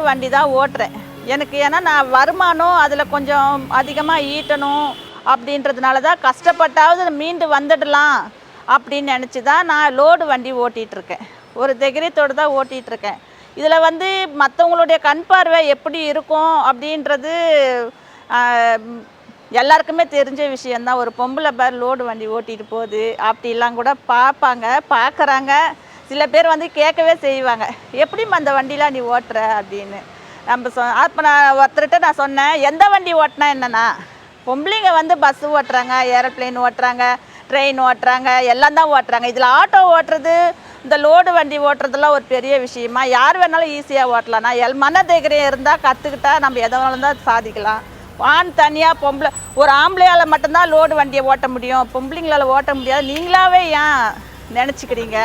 வண்டி தான் ஓட்டுறேன். எனக்கு ஏன்னா நான் வருமானம் அதில் கொஞ்சம் அதிகமாக ஈட்டணும் அப்படின்றதுனால தான் கஷ்டப்பட்டாவது மீண்டு வந்துடலாம் அப்படின்னு நினச்சி தான் நான் லோடு வண்டி ஓட்டிகிட்ருக்கேன். ஒரு தைரியத்தோடு தான் ஓட்டிகிட்ருக்கேன். இதில் வந்து மற்றவங்களுடைய கண் பார்வை எப்படி இருக்கும் அப்படின்றது எல்லாருக்குமே தெரிஞ்ச விஷயந்தான். ஒரு பொம்பளை பேர் லோடு வண்டி ஓட்டிகிட்டு போகுது அப்படிலாம் கூட பார்ப்பாங்க, பார்க்குறாங்க. சில பேர் வந்து கேட்கவே செய்வாங்க, எப்படிம்மா அந்த வண்டிலாம் நீ ஓட்டுற அப்படின்னு. நம்ம அப்போ நான் ஒருத்தர்கிட்ட நான் சொன்னேன், எந்த வண்டி ஓட்டினா என்னன்னா, பொம்பளைங்க வந்து பஸ்ஸு ஓட்டுறாங்க, ஏரோப்ளேன் ஓட்டுறாங்க, ட்ரெயின் ஓட்டுறாங்க, எல்லாம் தான் ஓட்டுறாங்க. இதில் ஆட்டோ ஓட்டுறது, இந்த லோடு வண்டி ஓட்டுறதுலாம் ஒரு பெரிய விஷயமா? யார் வேணாலும் ஈஸியாக ஓட்டலாம்னா மன தைரியம் இருந்தால் கற்றுக்கிட்டா நம்ம எதை வேணாலும் தான் சாதிக்கலாம். ஆண் தனியாக பொம்பளை ஒரு ஆம்பளையால் மட்டும்தான் லோடு வண்டியை ஓட்ட முடியும், பொம்பளைங்களால் ஓட்ட முடியாது. நீங்களாவே ஏன் நினச்சிக்கிறீங்க?